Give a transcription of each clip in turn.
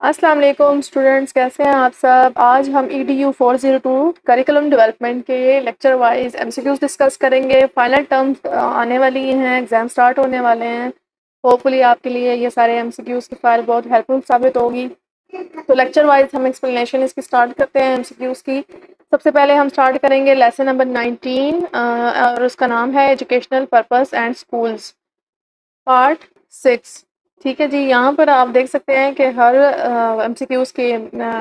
अस्सलाम वालेकुम स्टूडेंट्स, कैसे हैं आप सब। आज हम edu402 करिकुलम डेवलपमेंट के लेक्चर वाइज एमसीक्यूज डिस्कस करेंगे। फाइनल टर्म्स आने वाली हैं, एग्ज़ाम स्टार्ट होने वाले हैं। होपफुली आपके लिए ये सारे एमसीक्यूज की फाइल बहुत हेल्पफुल साबित होगी। तो लेक्चर वाइज हम एक्सप्लेनेशन इसकी स्टार्ट करते हैं एमसीक्यूज की। सबसे पहले हम स्टार्ट करेंगे लेसन नंबर 19 और उसका नाम है educational purpose and schools part 6। ठीक है जी, यहाँ पर आप देख सकते हैं कि हर एमसीक्यूज के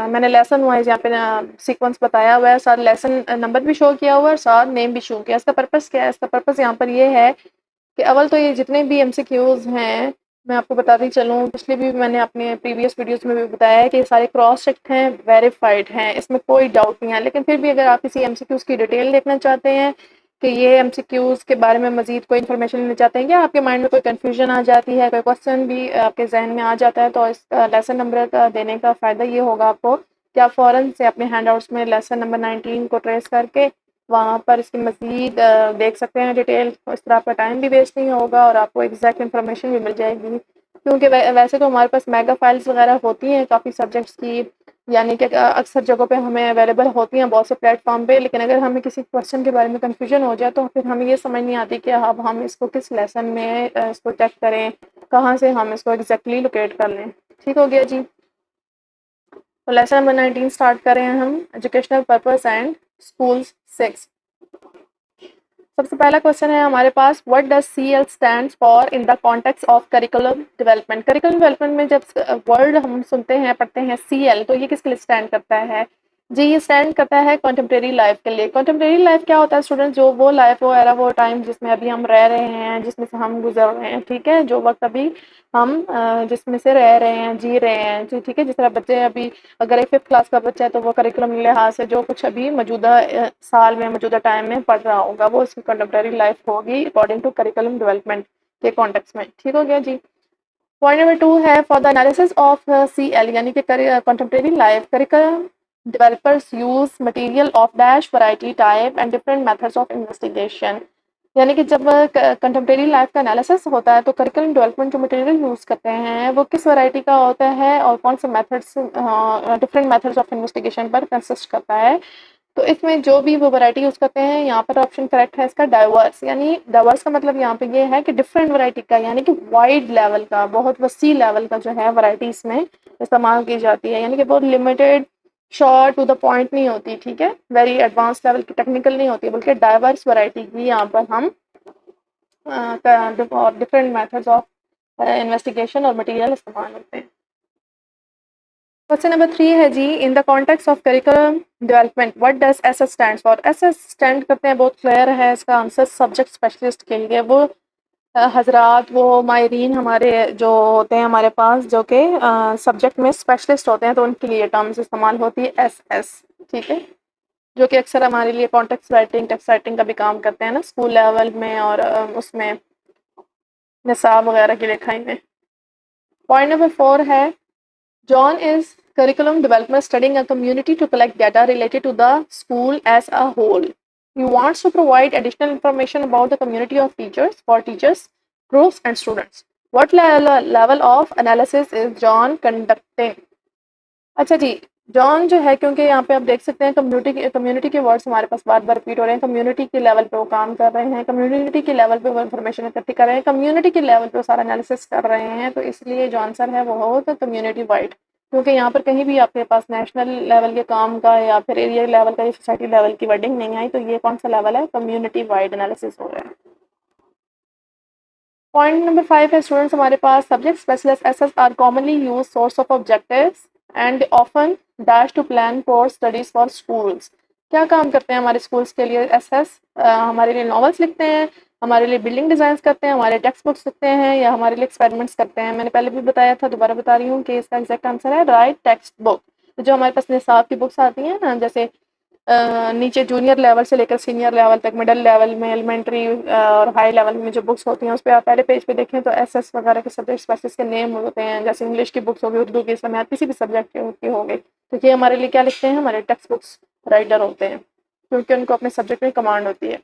मैंने लेसन वाइज यहाँ पे सीक्वेंस बताया हुआ है, साथ लेसन नंबर भी शो किया हुआ है, साथ नेम भी शो किया। इसका पर्पस क्या है? इसका पर्पस यहाँ पर ये है कि अव्वल तो ये जितने भी एमसीक्यूज हैं, मैं आपको बताती चलूँ, पिछले भी मैंने अपने प्रीवियस वीडियोस में भी बताया है कि ये सारे क्रॉस चेक हैं, वेरीफाइड हैं, इसमें कोई डाउट नहीं है। लेकिन फिर भी अगर आप किसी एमसीक्यूज की डिटेल देखना चाहते हैं कि ये एमसीक्यूज के बारे में मजीद कोई इन्फॉर्मेशन लेना चाहते हैं, या आपके माइंड में कोई कन्फ्यूजन आ जाती है, कोई क्वेश्चन भी आपके जहन में आ जाता है, तो इस लेसन नंबर का देने का फ़ायदा ये होगा आपको कि आप फ़ौरन से अपने हैंड आउट्स में लेसन नंबर 19 को ट्रेस करके वहाँ पर इसकी मज़ीद देख सकते हैं डिटेल। इस तरह आपका टाइम भी वेस्ट नहीं होगा और आपको एग्जैक्ट इन्फॉर्मेशन भी मिल जाएगी। क्योंकि वैसे तो हमारे पास मेगा फाइल्स वगैरह होती हैं काफ़ी सब्जेक्ट्स की, यानी कि अक्सर जगहों पे हमें अवेलेबल होती हैं बहुत से प्लेटफॉर्म पे। लेकिन अगर हमें किसी क्वेश्चन के बारे में कन्फ्यूजन हो जाए तो फिर हमें ये समझ नहीं आती कि अब हम इसको किस लेसन में इसको चेक करें, कहाँ से हम इसको एग्जैक्टली लोकेट कर लें। ठीक हो गया जी। तो लेसन नंबर 19 स्टार्ट करें हम, एजुकेशनल पर्पस एंड स्कूल्स 6। सबसे पहला क्वेश्चन है हमारे पास, what does CL stands for in the context of curriculum development. Curriculum development में जब वर्ड हम सुनते हैं, पढ़ते हैं सीएल, तो ये किसके लिए स्टैंड करता है जी? ये स्टैंड करता है कंटेम्प्रेरी लाइफ के लिए। कंटेम्प्रेरी लाइफ क्या होता है स्टूडेंट? जो वो लाइफ, वो एरा, वो टाइम जिसमें अभी हम रह रहे हैं, जिसमें से हम गुजर रहे हैं। ठीक है, जो वक्त अभी हम जिसमें से रह रहे हैं, जी रहे हैं जी। ठीक है, जिस तरह बच्चे अभी, अगर एक 5th क्लास का बच्चा है तो वो करिकुलम लिहाज से जो कुछ अभी मौजूदा साल में, मौजूदा टाइम में पढ़ रहा होगा, वो उसकी कंटेम्प्रेरी लाइफ होगी अकॉर्डिंग टू करिकुलम डेवलपमेंट के कॉन्टेक्स्ट में। ठीक हो गया जी। पॉइंट नंबर 2 है, for the analysis of CL यानी कि contemporary life, curriculum developers use material of dash variety type and different methods of investigation. यानी कि जब कंटेम्प्रेरी लाइफ का एनालिसिस होता है तो करिकुलम डेवलपमेंट जो मटेरियल यूज़ करते हैं वो किस वैरायटी का होता है और कौन से methods, different methods of investigation पर कंसिस्ट करता है। तो इसमें जो भी वो वैरायटी यूज़ करते हैं, यहाँ पर ऑप्शन करेक्ट है इसका डाइवर्स। यानी डाइवर्स का मतलब यहाँ पे ये है कि डिफरेंट वैरायटी का, यानी कि वाइड लेवल का, बहुत वसी लेवल का जो है वैरायटी इसमें इस्तेमाल की जाती है। यानी कि बहुत limited, short to the point नहीं होती। ठीक है, वेरी एडवांस लेवल की टेक्निकल नहीं होती, बल्कि डाइवर्स वैरायटी की यहाँ पर हम और डिफरेंट मेथड्स ऑफ इन्वेस्टिगेशन और मटेरियल इस्तेमाल होते हैं। क्वेश्चन नंबर 3 है जी, in the context of curriculum development what does SS stand for. SS stand करते हैं, बहुत क्लियर है इसका आंसर, सब्जेक्ट स्पेशलिस्ट के लिए। वो हजरात, वो माहिरीन हमारे जो होते हैं हमारे पास, जो कि सब्जेक्ट में स्पेशलिस्ट होते हैं, तो उनके लिए टर्म्स इस्तेमाल होती है एसएस। ठीक है, जो कि अक्सर हमारे लिए कॉन्टेक्स्ट राइटिंग, टेक्स्ट राइटिंग का भी काम करते हैं ना, स्कूल लेवल में और उसमें निसाब वगैरह की लिखाई में। पॉइंट नंबर 4 है, John is curriculum developer studying a community to collect data related to the school as a whole. He wants to provide additional information about the community of teachers, for teachers, groups and students. What level of analysis is John conducting? अच्छा जी, John जो है, क्योंकि यहाँ पे आप देख सकते हैं कम्युनिटी के वर्ड्स हमारे पास बार बार रिपीट हो रहे हैं। कम्युनिटी के लेवल पे वो काम कर रहे हैं, कम्युनिटी के लेवल पे वो इन्फॉर्मेशन इकट्ठी कर रहे हैं, कम्युनिटी के लेवल पे वो सारा एनालिसिस कर रहे हैं। तो इसलिए जो आंसर है वो होगा कम्युनिटी वाइड। क्योंकि यहाँ पर कहीं भी आपके पास नेशनल लेवल के काम का या फिर एरिया लेवल का या सोसाइटी लेवल की वर्डिंग नहीं आई, तो ये कौन सा लेवल है? कम्युनिटी वाइड एनालिसिस हो रहा है। पॉइंट नंबर 5 है स्टूडेंट्स हमारे पास, subject specialist SSs are commonly use source of objectives and often dash to plan for studies for schools. क्या काम करते हैं हमारे स्कूल्स के लिए एसेस? हमारे लिए नॉवेल्स लिखते हैं, हमारे लिए बिल्डिंग डिज़ाइन करते हैं, हमारे टेक्स्ट बुक्स लिखते हैं, या हमारे लिए एक्सपेरिमेंट्स करते हैं। मैंने पहले भी बताया था, दोबारा बता रही हूँ कि इसका एग्जैक्ट आंसर है राइट टेक्स्ट बुक। तो जो हमारे पास निसाब की बुक्स आती हैं ना, जैसे नीचे जूनियर लेवल से लेकर सीनियर लेवल तक, मिडिल लेवल में, एलिमेंट्री और हाई लेवल में जो बुक्स होती हैं, उस पर आप पहले पेज पे देखें तो एसएस वगैरह के सब्जेक्ट स्पेशलिस्ट के नेम होते हैं। जैसे इंग्लिश की बुक्स होगी, उर्दू की, इस्लामियात, किसी भी सब्जेक्ट की हो गई, तो ये हमारे लिए क्या लिखते हैं? हमारे टेक्स्ट बुक्स राइटर होते हैं, क्योंकि उनको अपने सब्जेक्ट में कमांड होती है।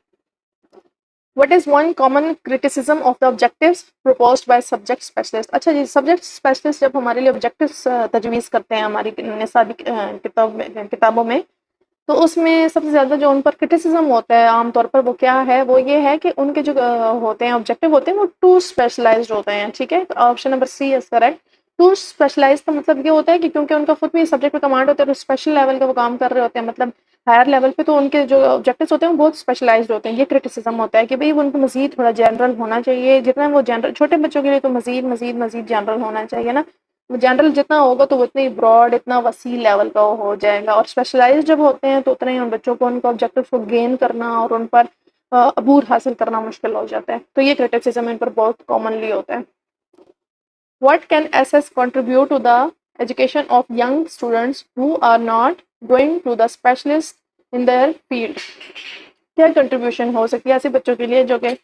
What is one common criticism of the objectives proposed by subject specialist. अच्छा जी, सब्जेक्ट स्पेशलिस्ट जब हमारे लिए ऑब्जेक्टिव्स तजवीज़ करते हैं हमारी निसाबी किताबों में, तो उसमें सबसे ज़्यादा जो उन पर क्रिटिसिज्म होता है आमतौर पर वो क्या है, वो ये है कि उनके जो होते हैं ऑब्जेक्टिव होते हैं वो टू स्पेशलाइज्ड होते हैं। ठीक है, option number C is correct. Too specialized का मतलब ये होता है कि क्योंकि उनका खुद भी सब्जेक्ट पे कमांड होता है तो स्पेशल लेवल का वो काम कर रहे होते हैं, मतलब हायर लेवल पे, तो उनके जो ऑब्जेक्टिव्स होते हैं वो बहुत स्पेशलाइज्ड होते हैं। ये क्रिटिसिज्म होता है कि भाई उनको मजीद थोड़ा जनरल होना चाहिए, जितना वो जनरल, छोटे बच्चों के लिए तो मजीद मजीद मजीद जनरल होना चाहिए ना, जनरल जितना होगा तो उतनी ब्रॉड, इतना वसी लेवल का हो जाएगा। और स्पेशलाइज जब होते हैं तो उतना ही उन बच्चों को उनके ऑब्जेक्टिव को गेन करना और उन पर अबूर हासिल करना मुश्किल हो जाता है। तो ये क्रिटिसिज्म इन पर बहुत कॉमनली होता है। What can SS contribute to the education of young students who are not going to the specialist in their field. क्या कंट्रीब्यूशन हो सकती है ऐसे बच्चों के लिए जो कि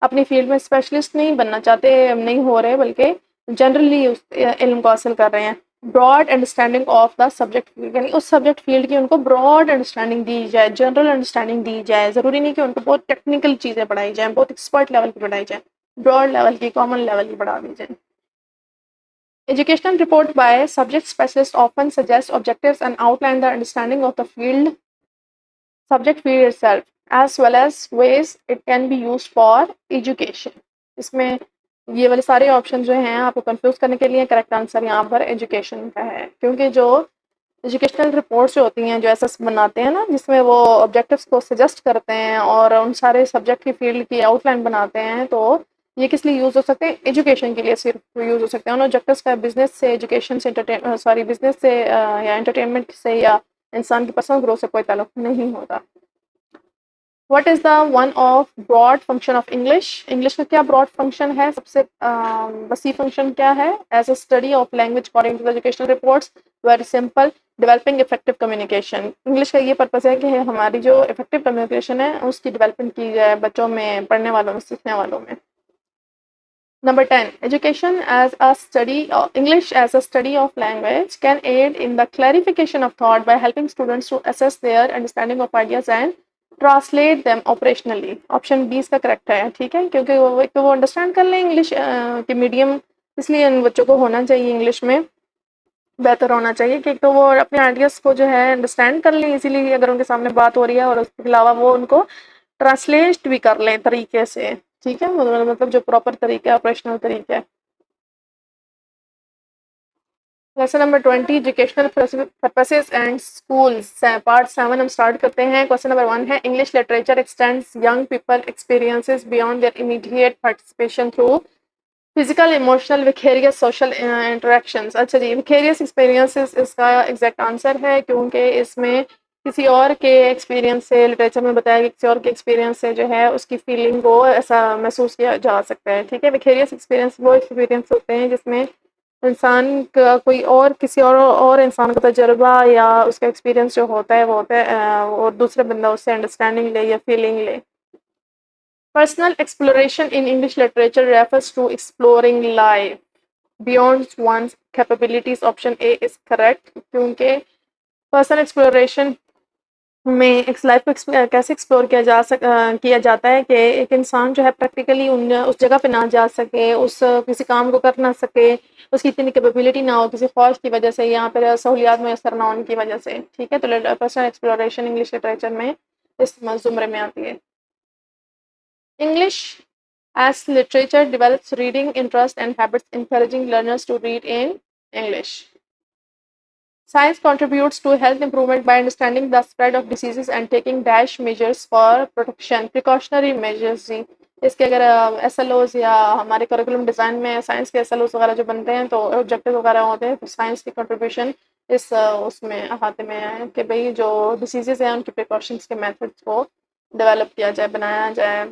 अपनी फील्ड में स्पेशलिस्ट नहीं बनना चाहते, नहीं हो रहे, बल्कि जनरली उस इल्म को हासिल कर रहे हैं। Broad understanding of the subject field, यानी उस सब्जेक्ट फील्ड की उनको ब्रॉड अंडरस्टैंडिंग दी जाए, जनरल अंडरस्टैंडिंग दी जाए। ज़रूरी नहीं कि उनको बहुत टेक्निकल चीज़ें पढ़ाई जाएँ, बहुत एक्सपर्ट लेवल की पढ़ाई जाए, ब्रॉड लेवल की, कॉमन लेवल की पढ़ा दी जाए। Educational report by subject specialist often suggest objectives and outline the understanding of the field, subject field itself, as well as ways it can be used for education. इसमें ये वाले सारे option जो हैं आपको कंफ्यूज करने के लिए, करेक्ट आंसर यहाँ पर एजुकेशन का है, क्योंकि जो एजुकेशनल रिपोर्ट्स जो होती हैं, जो एसएस बनाते हैं ना, जिसमें वो ऑब्जेक्टिव्स को सजेस्ट करते हैं और उन सारे सब्जेक्ट की फील्ड की आउटलाइन बनाते हैं, तो ये किस लिए यूज़ हो सकते हैं? एजुकेशन के लिए सिर्फ यूज़ हो सकते हैं। उन ऑब्जेक्टिव्स का बिजनेस से, एजुकेशन से, बिजनेस से या एंटरटेनमेंट से या इंसान की पर्सनल ग्रोथ से कोई ताल्लुक नहीं होता। What is the one of broad function of English. English का क्या ब्रॉड फंक्शन है, सबसे वसी फंक्शन क्या है? As a study of language according to the educational reports, very simple, developing effective communication. English का ये पर्पज़ है कि हमारी जो इफेक्टिव कम्युनिकेशन है उसकी डेवलपमेंट की जाए बच्चों में, पढ़ने वालों में, सीखने वालों में। Number 10. Education as a study, English as a study of language can aid in the clarification of thought by helping students to assess their understanding of ideas and translate them operationally. Option 20 का correct है, ठीक है, क्योंकि वो एक तो वो understand कर लें इंग्लिश के मीडियम, इसलिए इन बच्चों को होना चाहिए इंग्लिश में बेहतर होना चाहिए कि एक तो वो अपने आइडियाज़ को जो है अंडरस्टैंड कर लें इजीली अगर उनके सामने बात हो रही है, और उसके अलावा वो उनको ट्रांसलेट भी कर लें तरीके से, ठीक है, मतलब जो प्रॉपर तरीका है, ऑपरेशनल तरीका है। Lesson number 20, educational purposes and schools, part 7 हम स्टार्ट करते हैं। क्वेश्चन नंबर 1 है, English literature x tends young people experiences beyond their immediate participation through physical, emotional, vicarious, social interactions. अच्छा जी, विकेरियस एक्सपीरियंसेस इसका एग्जैक्ट आंसर है, क्योंकि इसमें किसी और के एक्सपीरियंस से, लिटरेचर में बताया कि किसी और के एक्सपीरियंस से जो है उसकी फीलिंग को ऐसा महसूस किया जा सकता है। ठीक है, विकेरियस एक्सपीरियंस वो एक्सपीरियंस होते हैं जिसमें इंसान का कोई और, किसी और इंसान का तजुर्बा या उसका एक्सपीरियंस जो होता है वो होता है और दूसरे बंदा उससे अंडरस्टैंडिंग ले या फीलिंग ले। Personal exploration in English literature refers to exploring life beyond one's capabilities. Option A is correct, क्योंकि पर्सनल एक्सप्लोरेशन में एक लाइफ को कैसे एक्सप्लोर किया जाता है कि एक इंसान जो है प्रैक्टिकली उस जगह पे ना जा सके, उस किसी काम को कर ना सके, उसकी इतनी कैपेबिलिटी ना हो किसी फॉल्ट की वजह से, यहाँ पर सहूलियात मैसर ना होने की वजह से। ठीक है, तो पर्सनल एक्सप्लोरेशन इंग्लिश लिटरेचर में इस जुमरे में आती है। English as literature develops reading interest and habits, encouraging learners to read in English. Science contributes to health improvement by understanding the spread of diseases and taking dash measures for protection, precautionary measures। जी, इसके अगर SLOs या हमारे curriculum design में science के SLOs वगैरह जो बनते हैं तो ऑब्जेक्टिव वगैरह होते हैं, तो साइंस की कंट्रीब्यूशन इस उसमें अहाते में है कि भाई जो डिसीजेज हैं उनके प्रिकॉशंस के मेथड्स को डेवलप किया जाए, बनाया जाए,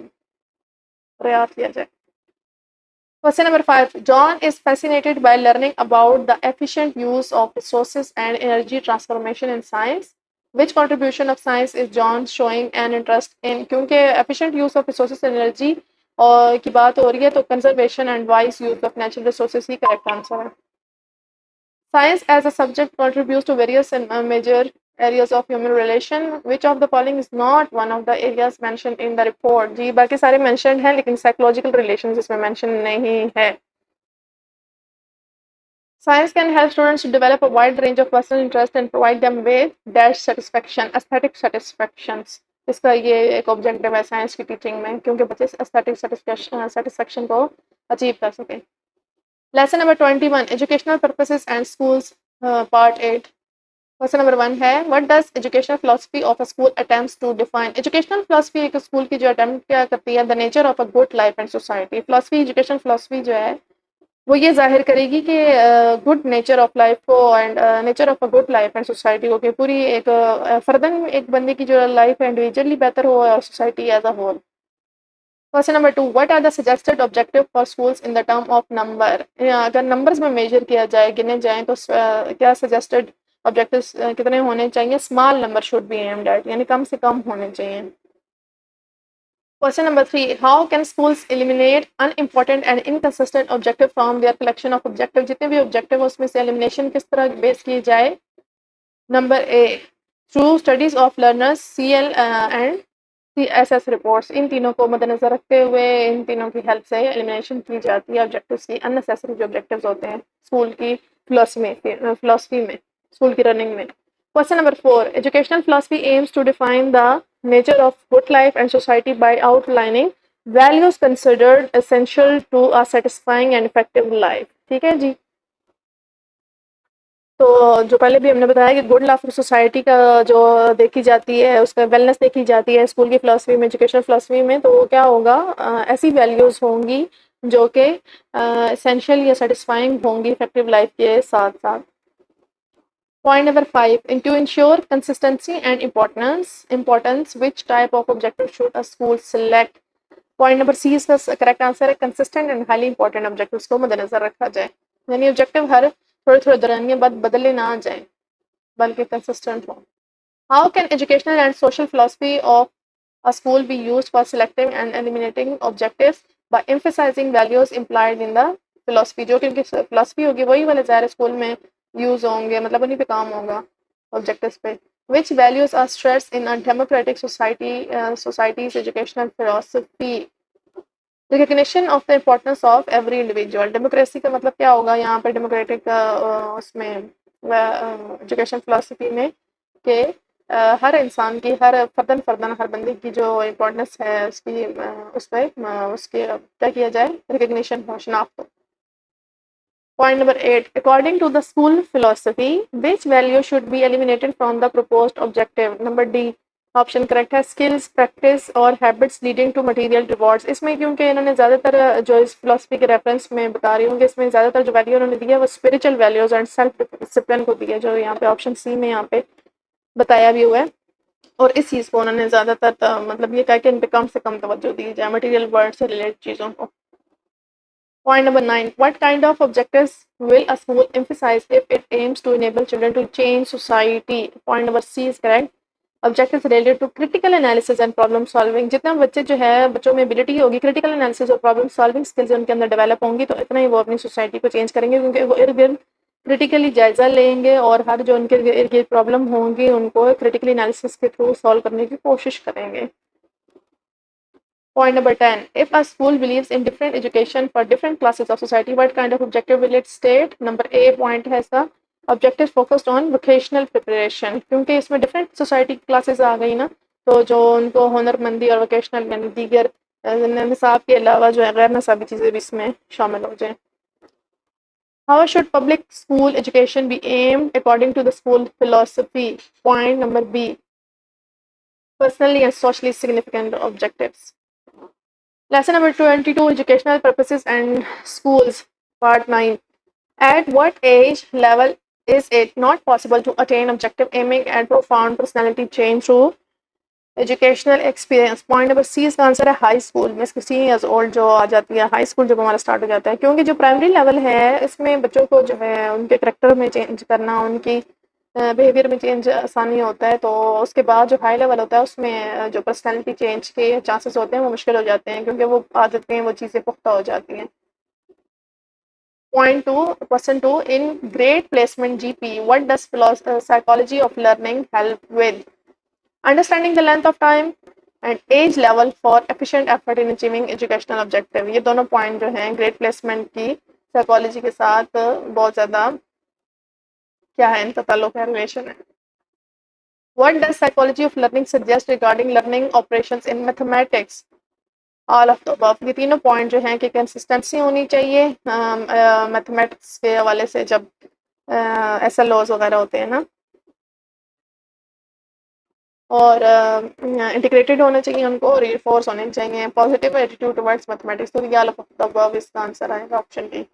प्रयास किया जाए। Question number 5. John is fascinated by learning about the efficient use of resources and energy transformation in science. Which contribution of science is John showing an interest in? क्योंकि efficient use of resources and energy और की बात हो रही है, तो conservation and wise use of natural resources he correct answer है। Science as a subject contributes to various major areas of human relation, which of the following is not one of the areas mentioned in the report. जी बाकी सारे mentioned हैं लेकिन psychological relation इसमें mention नहीं है। Science can help students to develop a wide range of personal interest and provide them with dash satisfaction, aesthetic satisfactions। इसका ये एक ऑब्जेक्टिव है साइंस की टीचिंग में, क्योंकि बच्चे एस्थेटिक सेटिस्फेक्शन को अचीव कर सकें। Lesson number 21 educational purposes and schools part 8। Question number 1 है what does educational philosophy of a school attempts to define. Educational philosophy एक स्कूल की जो अटेम्प्ट क्या करती है, the nature of a good life and society. Philosophy education philosophy जो है वो ये जाहिर करेगी कि गुड नेचर ऑफ लाइफ को and nature of a good life and society को, कि पूरी एक फर्दन एक बंदे की जो लाइफ है इंडिविजुअली बेहतर हो और society as a whole. Question number 2 what are the suggested objective for schools in the term of number. अगर नंबर्स में मेजर किया जाए, गिने जाए तो क्या सजेस्टेड ऑब्जेक्टिव्स कितने होने चाहिए। Small number should be aimed at, यानी कम से कम होने चाहिए। Question number 3 how can schools eliminate unimportant and inconsistent objective from their collection of objective। जितने भी objective है उसमें से elimination किस तरह बेस की जाए। Number A through studies of learners CL and CSS reports। इन तीनों को मद्देनजर रखते हुए इन तीनों की हेल्प से एलिमिनेशन की जाती है ऑब्जेक्टिव्स की, अननेसेसरी जो ऑब्जेक्टिव्स होते हैं स्कूल की फिलोसफी में स्कूल की रनिंग में। Question number 4 educational philosophy aims to define the nature of good life and society by outlining values considered essential to a satisfying and effective life। ठीक है जी। तो जो पहले भी हमने बताया कि गुड लाइफ सोसाइटी का जो देखी जाती है उसका वेलनेस देखी जाती है स्कूल की फिलोसफी में, एजुकेशनल फिलोसफी में, तो वो क्या होगा, ऐसी वैल्यूज होंगी जो कि एसेंशियल या सेटिस्फाइंग होंगी इफेक्टिव लाइफ के साथ साथ। Point number 5 to ensure consistency and importance which type of objective should a school select। Point number C इसका करेक्ट आंसर है consistent and highly important objectives को मद्देनजर रखा जाए, यानी ऑब्जेक्टिव हर थोड़े थोड़े दौरान बाद बदले ना आ जाए बल्कि कंसिस्टेंट हो। How can educational and social philosophy of a school be used for selecting and eliminating objectives by emphasizing values implied in the philosophy। जो कि उनकी फिलोसफी होगी वही वाले ज़ाहिर स्कूल में यूज होंगे, मतलब उन्हीं पे काम होगा ऑब्जेक्टिव्स पे। which values are stressed in a democratic society's educational philosophy। Recognition of the importance of every individual. Democracy का मतलब क्या होगा यहाँ पे डेमोक्रेटिक उसमें एजुकेशन फिलोसफी में कि हर इंसान की हर फर्दन हर बंदे की जो इम्पोर्टेंस है उसकी उस पर उसके क्या किया जाए, रिकग्निशन हो, शनाख्त हो। Point number 8 according to the school philosophy which value should be eliminated from the proposed objective। number D option correct है स्किल्स प्रैक्टिस और habits leading to material rewards. इसमें क्योंकि इन्होंने ज़्यादातर जो इस फिलोसफी के रेफरेंस में बता रही हूँ कि इसमें ज़्यादातर जो वैल्यू उन्होंने दी है वो spiritual values and self discipline को दी है, जो यहाँ पे ऑप्शन सी में यहाँ पे बताया भी हुआ है। और इस चीज़ को उन्होंने ज़्यादातर मतलब ये कहा कि इन पर कम से कम तवज्जो दी जाए मटेरियल वर्ल्ड से रिलेटेड चीज़ों को। Point number 9 what kind of objectives will a school emphasize if it aims to enable children to change society। point number C is correct। Objectives related to critical analysis and problem solving. जितना बच्चे जो है बच्चों में ability होगी critical analysis और problem solving skills उनके अंदर डेवलप होंगी तो इतना ही वो अपनी सोसाइटी को चेंज करेंगे, क्योंकि वो इर्द गिर्द क्रिटिकली जायजा लेंगे और हर जो उनके इर्द गिर्द प्रॉब्लम होंगी उनको क्रिटिकल एनालिसिस के थ्रू सॉल्व करने की कोशिश करेंगे। Point number 10 if a school believes in different education for different classes of society what kind of objective will it state। number A point है इसका objective focused on vocational preparation, क्योंकि इसमें different society classes आ गई ना, तो जो उनको हुनरमंदी और वोकेशनल यानी दीगर निसाब के अलावा जो है गैर निसाबी चीज़ें भी इसमें शामिल हो जाएं। How should public school education be aimed according to the school philosophy. Point number B personally and socially significant objectives. Lesson number 22 educational purposes and schools part 9 at what age level is it not possible to attain objective aiming and profound personality change through educational experience। point number C इसका answer है high school में 16 years old जो आ जाती है, high school जब हमारा start हो जाता है, क्योंकि जो प्राइमरी लेवल है इसमें बच्चों को जो है उनके करेक्टर में चेंज करना, उनकी बिहेवियर में चेंज आसानी होता है, तो उसके बाद जो हाई लेवल होता है उसमें जो पर्सनैलिटी चेंज के चांसेस होते हैं वो मुश्किल हो जाते हैं, क्योंकि वो आदतें वो चीज़ें पुख्ता हो जाती हैं। Question 2, in grade placement GP, what does psychology of learning help with? Understanding the length of time and age level for efficient effort in achieving educational objective. ये दोनों पॉइंट जो हैं ग्रेड प्लेसमेंट की साइकोलॉजी के साथ बहुत ज़्यादा क्या है, इनका ताल्लुक है, रिलेशन है. What does psychology of learning suggest regarding learning operations in mathematics? All of the above. ये तीनों पॉइंट जो हैं कि कंसिस्टेंसी होनी चाहिए मैथमेटिक्स के हवाले से जब SLOs वगैरह होते हैं ना, और इंटीग्रेटेड होना चाहिए उनको, रीफोर्स होने चाहिए, पॉजिटिव एटीट्यूड टुवर्ड्स मैथमेटिक्स. तो ये ऑल ऑफ द अबव इसका आंसर आएगा option D.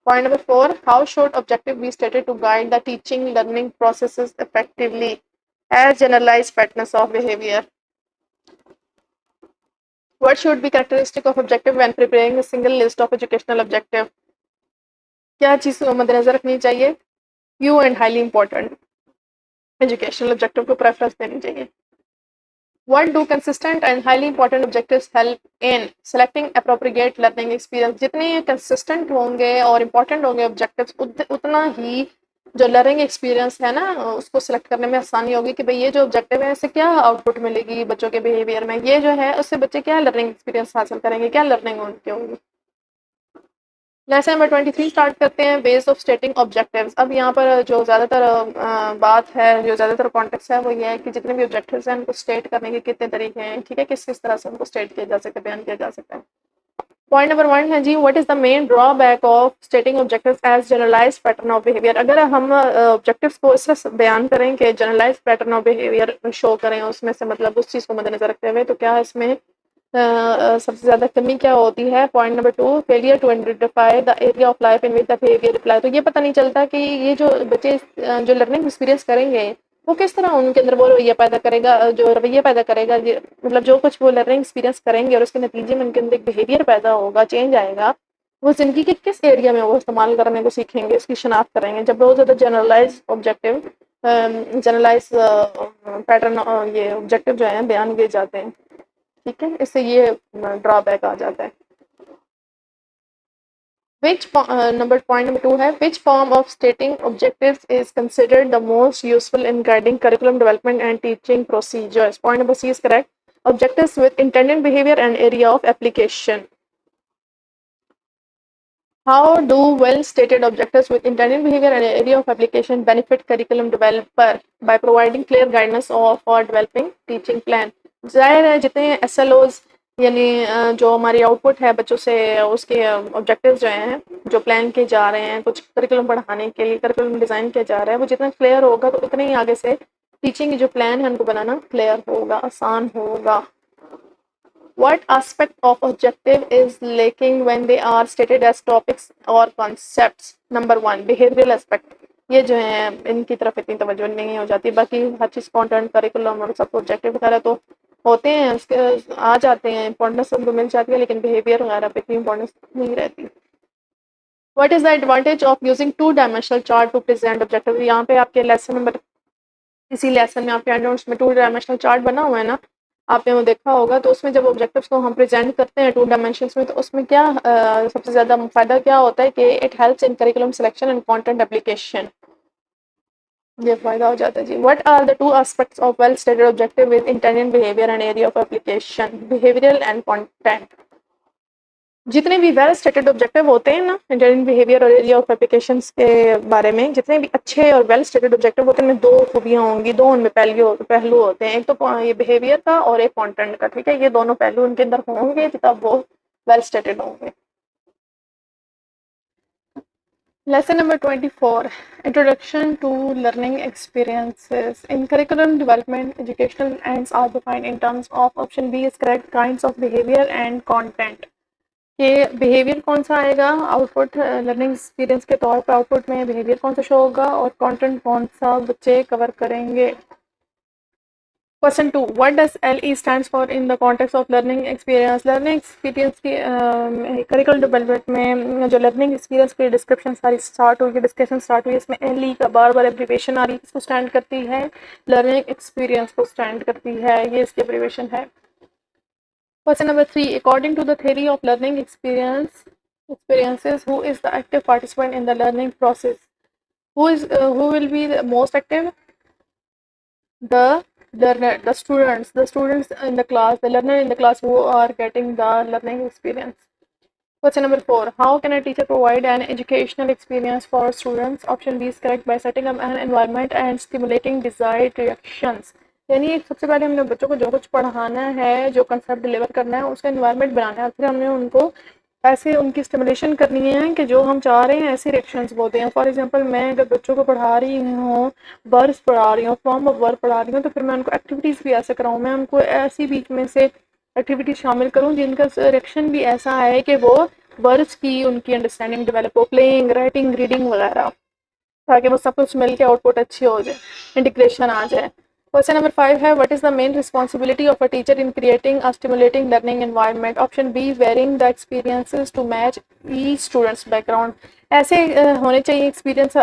Point number 4, how should objective be stated to guide the teaching learning processes effectively as generalized patterns of behavior? What should be characteristic of objective when preparing a single list of educational objective? क्या चीज़ को मद्देनजर रखनी चाहिए? Few and highly important educational objective को preference देनी चाहिए. What do consistent and highly important objectives help in selecting appropriate learning experience? जितने consistent होंगे और important होंगे objectives, उतना ही जो लर्निंग एक्सपीरियंस है ना उसको सिलेक्ट करने में आसानी होगी कि भाई ये जो ऑब्जेक्टिव है इससे क्या आउटपुट मिलेगी बच्चों के बिहेवियर में, ये जो है उससे बच्चे क्या लर्निंग एक्सपीरियंस हासिल करेंगे, क्या लर्निंग उनकी होगी. लेसन नंबर 23 स्टार्ट करते हैं, बेस ऑफ स्टेटिंग ऑब्जेक्टिव्स. अब यहाँ पर जो ज़्यादातर बात है, जो ज़्यादातर कॉन्टेक्स्ट है वो ये है कि जितने भी ऑब्जेक्टिव्स हैं उनको स्टेट करने के कितने तरीके हैं, ठीक है, किस किस तरह से उनको स्टेट किया जा सकता है, बयान किया जा सकता है. पॉइंट नंबर 1 है जी, what is the main drawback of stating objectives as generalized pattern of behaviour. अगर हम ऑब्जेक्टिव्स को इस तरह बयान करें कि generalized pattern of behaviour show करें, उसमें से मतलब उस चीज़ को मद्देनजर रखते हुए, तो क्या इसमें सबसे ज़्यादा कमी क्या होती है. Point number 2, failure to identify the area of life in which the behaviour apply. तो ये पता नहीं चलता कि ये जो बच्चे जो लर्निंग एक्सपीरियंस करेंगे वो किस तरह उनके अंदर वो रवैया पैदा करेगा, जो रवैया पैदा करेगा, मतलब जो कुछ वो लर्निंग एक्सपीरियंस करेंगे और उसके नतीजे में उनके अंदर एक बिहेवियर पैदा होगा, चेंज आएगा, वो जिंदगी के किस एरिया में वो इस्तेमाल करने को सीखेंगे, इसकी शनाख्त करेंगे. जब बहुत ज़्यादा जनरलाइज ऑब्जेक्टिव, जनरलाइज पैटर्न, ये ऑब्जेक्टिव जो है बयान किए जाते हैं, ठीक है, इससे ये ड्रॉबैक आ जाता है. Which point number 2 है, which form of stating objectives is considered the most useful in guiding curriculum development and teaching procedures? Point number C is correct. Objectives with intended behavior and area of application. How do well stated objectives with intended behavior and area of application benefit curriculum developer by providing clear guidance for developing teaching plan? जाहिर है जितने SLOs यानी जो हमारी output है बच्चों से, उसके ऑब्जेक्टिव्स जो हैं जो प्लान किए जा रहे हैं कुछ करिकुलम पढ़ाने के लिए, करिकुलम डिज़ाइन किया जा रहा है, वो जितना क्लियर होगा तो उतने ही आगे से टीचिंग जो प्लान है उनको बनाना क्लियर होगा, आसान होगा. What aspect of objective is lacking when they are stated as topics or concepts? Number 1, behavioral aspect. ये जो है इनकी तरफ इतनी तवज्जो नहीं हो जाती, बाकी हर चीज़ कंटेंट, करिकुलम और सब ऑब्जेक्टिव वगैरह तो होते हैं, उसके आ जाते हैं, इंपॉर्टेंस उनको मिल जाती है, लेकिन बिहेवियर वगैरह पे इतनी इंपॉर्टेंस नहीं रहती. What is the advantage of using 2 dimensional chart to present objective. यहाँ पे आपके लेसन नंबर, इसी लेसन में आपके हैंडआउट्स में 2 डायमेंशनल चार्ट बना हुआ है ना, आपने वो देखा होगा. तो उसमें जब ऑब्जेक्टिव्स को हम प्रेजेंट करते हैं 2 डायमेंशंस में, तो उसमें क्या सबसे ज़्यादा फ़ायदा क्या होता है कि it helps in curriculum selection and content application. ये फायदा हो जाता है जी. What are the 2 aspects of well stated objective with intended behaviour and area of application. Behavioural and content. जितने भी वेल स्टेटेड ऑब्जेक्टिव होते हैं ना इंटेंडेड बिहेवियर और एरिया ऑफ एप्लीकेशंस के बारे में, जितने भी अच्छे और वेल स्टेटेड ऑब्जेक्टिव होते हैं उनमें 2 खूबियाँ होंगी, 2 उनमें पहलू होते हैं. एक तो ये बिहेवियर का और एक कंटेंट का, ठीक है, ये दोनों पहलू उनके अंदर होंगे तब वो वेल स्टेटेड होंगे. Lesson number 24, Introduction to Learning Experiences. In curriculum development, educational ends are defined in terms of option B is correct, kinds of behavior and content. कि बिहेवियर कौन सा आएगा आउटपुट लर्निंग एक्सपीरियंस के तौर पर, output में behaviour कौन सा शो होगा और कंटेंट कौन सा बच्चे कवर करेंगे. Question 2, what does LE stands for in the context of learning experience? Learning experience की करिकुलम डेवलपमेंट में जो लर्निंग एक्सपीरियंस की डिस्क्रिप्शन सारी स्टार्ट हुई, डिस्कशन स्टार्ट हुई, इसमें LE का बार बार एब्रीविएशन आ रही है, किसको स्टैंड करती है, लर्निंग एक्सपीरियंस को स्टैंड करती है, ये इसकी एब्रीविएशन है. Question number 3, according to the theory of learning experience, experiences. Who is the active participant in the learning process? Who will be the most active? The learner, the students in the class, the learner in the class who are getting the learning experience. Question number 4. How can a teacher provide an educational experience for students? Option B is correct, by setting up an environment and stimulating desired reactions. यानी सबसे पहले हमने बच्चों को जो कुछ पढ़ाना है, जो कंसेप्ट डिलीवर करना है, उसका एनवायरनमेंट बनाना है, फिर हमने उनको ऐसे उनकी स्टिमुलेशन करनी है कि जो हम चाह रहे हैं ऐसे रिएक्शंस बोलते हैं. फॉर एग्जांपल मैं अगर बच्चों को पढ़ा रही हूँ, वर्ब्स पढ़ा रही हूँ, फॉर्म ऑफ वर्ब पढ़ा रही हूँ, तो फिर मैं उनको एक्टिविटीज़ भी ऐसे कराऊँ, मैं उनको ऐसी बीच में से एक्टिविटीज शामिल करूँ जिनका रिएक्शन भी ऐसा है कि वो वर्ड्स की उनकी अंडरस्टैंडिंग डेवलप हो, प्लेइंग, राइटिंग, रीडिंग वगैरह, ताकि वो सब कुछ मिल के आउटपुट अच्छी हो जाए, इंटीग्रेशन आ जाए. क्वेश्चन नंबर 5 है, what is the main responsibility of a teacher in creating a stimulating learning environment? Option B, varying the experiences to match each students background. ऐसे होने चाहिए एक्सपीरियंस,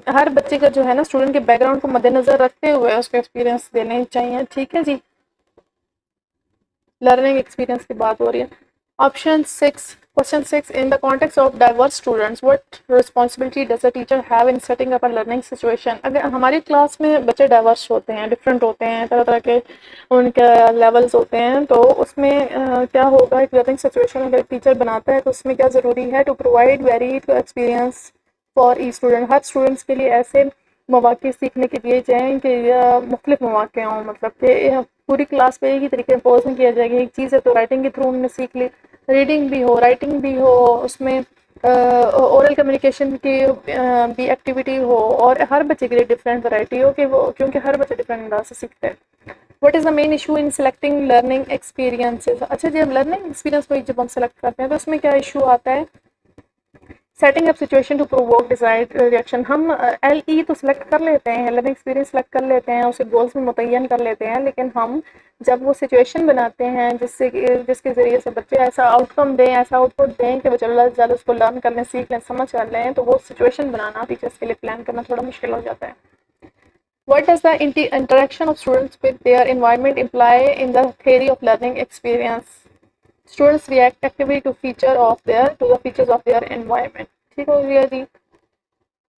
हर बच्चे का जो है ना, स्टूडेंट के बैकग्राउंड को मद्देनजर रखते हुए उसको एक्सपीरियंस देने चाहिए. ठीक है जी, लर्निंग एक्सपीरियंस की बात हो रही है. Option 6, question 6, in the context of diverse students what responsibility does a teacher have in setting up a learning situation? अगर हमारी क्लास में बच्चे डाइवर्स होते हैं, डिफरेंट होते हैं, तरह तरह के उनके लेवल्स होते हैं, तो उसमें क्या होगा, एक लर्निंग सिचुएशन अगर टीचर बनाता है तो उसमें क्या ज़रूरी है, to provide varied experience for each student. हर स्टूडेंट्स के लिए ऐसे मौके सीखने के दिए जाएँ कि मुख्तलिफ मौके हों, मतलब कि पूरी क्लास पे एक ही तरीके इम्पोज नहीं किया जाएगा. एक चीज़ है तो राइटिंग के थ्रू उन्होंने सीख ली, रीडिंग भी हो, राइटिंग भी हो, उसमें ओरल कम्युनिकेशन की भी एक्टिविटी हो, और हर बच्चे के लिए डिफरेंट वैरायटी हो, कि वो, क्योंकि हर बच्चे डिफरेंट अंदाज से सीखते हैं. What is the main issue in selecting learning experiences? अच्छा जी, हम लर्निंग एक्सपीरियंस को जब हम सेलेक्ट करते हैं तो उसमें क्या इशू आता है? Setting up situation to provoke desired reaction. हम एल ई तो सिलेक्ट कर लेते हैं, लर्निंग एक्सपीरियंस सेलेक्ट कर लेते हैं, उसे गोल्स में मुतय्यन कर लेते हैं, लेकिन हम जब वो सिचुएशन बनाते हैं जिसके ज़रिए से बच्चे ऐसा आउटकम दें, ऐसा आउटपुट दें कि वो जल्द जल्द उसको लर्न कर लें, सीख लें, समझ कर लें, तो वो सिचुएशन बनाना टीचर्स के लिए प्लान करना थोड़ा मुश्किल हो जाता है. What does the interaction of students with their environment imply in the theory of learning experience? Students react actively to the features of their environment. ठीक हो गया जी.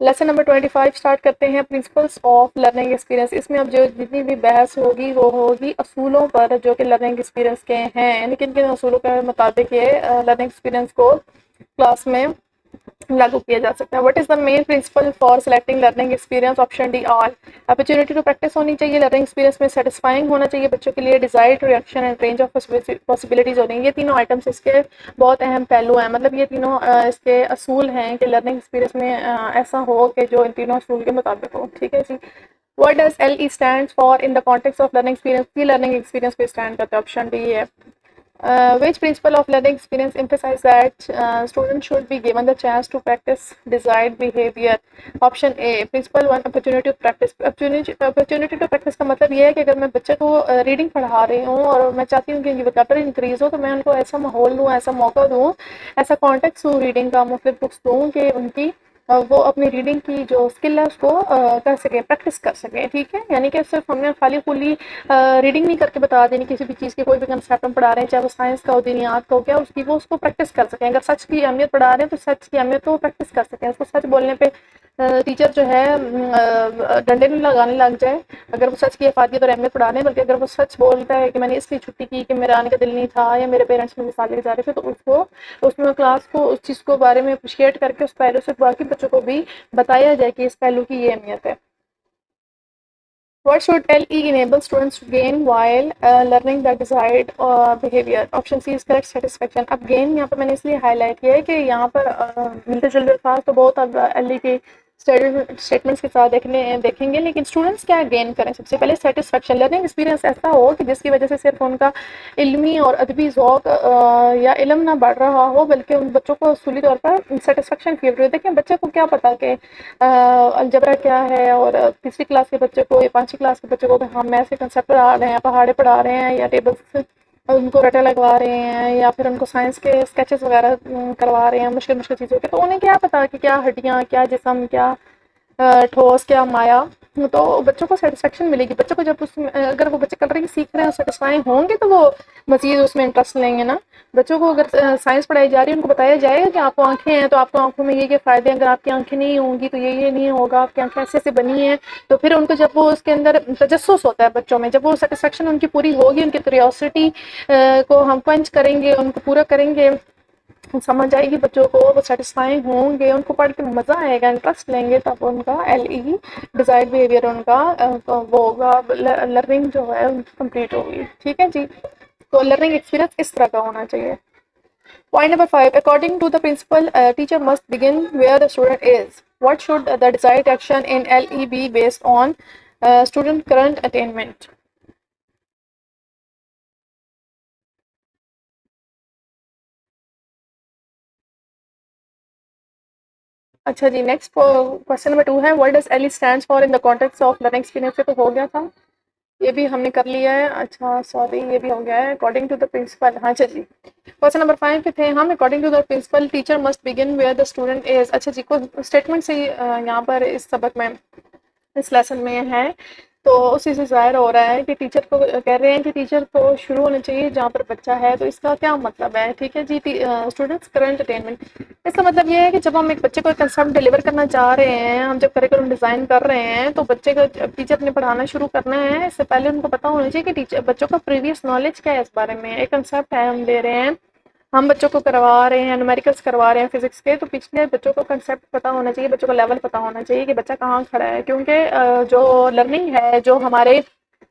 लेसन नंबर 25 स्टार्ट करते हैं, प्रिंसिपल्स ऑफ लर्निंग एक्सपीरियंस. इसमें अब जो जितनी भी बहस होगी वो होगी असूलों पर जो कि लर्निंग एक्सपीरियंस के हैं, लेकिन किन असूलों के मुताबिक ये लर्निंग एक्सपीरियंस को क्लास में लागू किया जा सकता है. What is the main principle for selecting learning experience? Option D, all. Opportunity to practice होनी चाहिए, लर्निंग एक्सपीरियंस में सेटिस्फाइंग होना चाहिए बच्चों के लिए, desired reaction and range of possibilities होनी. ये तीनों आइटम्स इसके बहुत अहम पहलू हैं, मतलब ये तीनों इसके असूल हैं कि लर्निंग एक्सपीरियंस में ऐसा हो कि जो इन तीनों असूल के मुताबिक हो. ठीक है जी. What does LE stands for in the context of learning experience? की learning experience पे stand करता है, ऑप्शन डी है. Which principle of learning experience emphasize that students should be given the chance to practice desired behavior? Option A, principle 1, opportunity to practice. Opportunity to practice का मतलब ये है कि अगर मैं बच्चे को रीडिंग पढ़ा रही हूँ और मैं चाहती हूँ कि उनकी वोकैबुलरी इंक्रीज हो, तो मैं उनको ऐसा माहौल दूँ, ऐसा मौका दूँ, ऐसा कॉन्टेक्स्ट दूँ रीडिंग का, मुख्तलिफ बुक्स दूँ कि उनकी वो अपनी रीडिंग की जो स्किल है उसको कर सकें, प्रैक्टिस कर सकें. ठीक है, यानी कि सिर्फ हमने खाली खुली रीडिंग नहीं करके बता देनी किसी भी चीज़ के, कोई भी कंसेप्ट हम पढ़ा रहे हैं, चाहे वो साइंस का हो, दीनियात का हो, क्या उसकी वो उसको प्रैक्टिस कर सकें. अगर सच की अहमियत पढ़ा रहे हैं तो सच की अहमियत तो प्रैक्टिस कर सकें, उसको सच बोलने पे टीचर जो है डंडे नहीं लगाने लग जाए अगर वो सच की अफादियत और अहमियत पढ़ा रहे हैं, बल्कि अगर वो सच बोलता है कि मैंने इसलिए छुट्टी की कि मेरा आने का दिल नहीं था, या मेरे पेरेंट्स मुझे साथ लेके जा रहे थे, तो उसको उसमें क्लास को उस चीज़ को बारे में अप्रिशिएट करके उस पहलू से बाकी बच्चों को भी बताया जाए कि इस पहलू की ये अहमियत है. What should LE enable students to gain while learning the desired behavior? Option C is correct, satisfaction. अब gain यहाँ पर मैंने इसलिए हाईलाइट किया है कि यहाँ पर मिलते जुलते अल्फाज तो बहुत अब LE के स्टेटमेंट्स के साथ देखेंगे, लेकिन स्टूडेंट्स क्या गेन करें? सबसे पहले सेटिस्फेक्शन. लर्निंग एक्सपीरियंस ऐसा हो कि जिसकी वजह से सिर्फ उनका इल्मी और अदबी ज़ौक़ या इल्म ना बढ़ रहा हो, बल्कि उन बच्चों को असूली तौर पर सेटिस्फेक्शन फील हो. देखें, बच्चे को क्या पता कि अलजबरा क्या है, और तीसरी क्लास के बच्चे को या 5वीं क्लास के बच्चे को हम ऐसे कंसेप्ट पढ़ा रहे हैं, पहाड़े पढ़ा रहे हैं, या टेबल्स उनको रटे लगवा रहे हैं, या फिर उनको साइंस के स्केचेस वगैरह करवा रहे हैं, मुश्किल चीज़ों के, तो उन्हें क्या पता कि क्या हड्डियाँ, क्या जिस्म, क्या ठोस, क्या माया. तो बच्चों को सेटिस्फेक्शन मिलेगी। बच्चों को जब उसमें अगर वो बच्चे कलरिंग सीख रहे हैं और सेटिस्फाई होंगे तो वो मज़ीद उसमें इंटरेस्ट लेंगे ना। बच्चों को अगर साइंस पढ़ाई जा रही है, उनको बताया जाएगा कि आपको आँखें हैं तो आपको आँखों में ये फ़ायदे हैं, अगर आपकी आँखें नहीं होंगी तो ये नहीं होगा, आपकी आँखें ऐसे-ऐसे बनी हैं। तो फिर उनको जब वो उसके अंदर तजस्सुस होता है बच्चों में, जब वो सेटिस्फेक्शन उनकी पूरी होगी, उनकी क्यूरियोसिटी को हम क्वेंच करेंगे, उनको पूरा करेंगे, समझ आएगी बच्चों को, वो सेटिस्फाई होंगे, उनको पढ़ के मज़ा आएगा, इंटरेस्ट लेंगे, तब उनका LE डिज़ायर्ड बिहेवियर उनका वो होगा, लर्निंग जो है कंप्लीट होगी। ठीक है जी। तो लर्निंग एक्सपीरियंस इस तरह का होना चाहिए। Point number 5, according to the principal, teacher must begin where the student is. What should the desired action in LE be based on student current attainment? अच्छा जी, नेक्स्ट क्वेश्चन नंबर 2 है, what does LE stands for in the context of learning experience. तो हो गया था, ये भी हमने कर लिया है। अच्छा सॉरी, ये भी हो गया है। अकॉर्डिंग टू द प्रिंसिपल, हाँ अच्छा जी, क्वेश्चन नंबर 5 पे थे हम। According to the principle teacher must begin where the student is. अच्छा जी, को स्टेटमेंट से यहाँ पर इस सबक में, इस लेसन में है, तो उसी से ज़ाहिर हो रहा है कि टीचर को कह रहे हैं कि टीचर को शुरू होना चाहिए जहाँ पर बच्चा है। तो इसका क्या मतलब है? ठीक है जी, स्टूडेंट्स करंट अटेनमेंट, इसका मतलब ये है कि जब हम एक बच्चे को एक कंसेप्ट डिलीवर करना चाह रहे हैं, हम जब करिकुलम डिज़ाइन कर रहे हैं, तो बच्चे को टीचर ने पढ़ाना शुरू करना है, इससे पहले उनको पता होना चाहिए कि टीचर बच्चों का प्रीवियस नॉलेज क्या है इस बारे में। एक कंसेप्ट है, हम दे रहे हैं, हम बच्चों को करवा रहे हैं, न्यूमेरिकल्स करवा रहे हैं फिजिक्स के, तो पिछले बच्चों को कंसेप्ट पता होना चाहिए, बच्चों का लेवल पता होना चाहिए कि बच्चा कहाँ खड़ा है। क्योंकि जो लर्निंग है, जो हमारे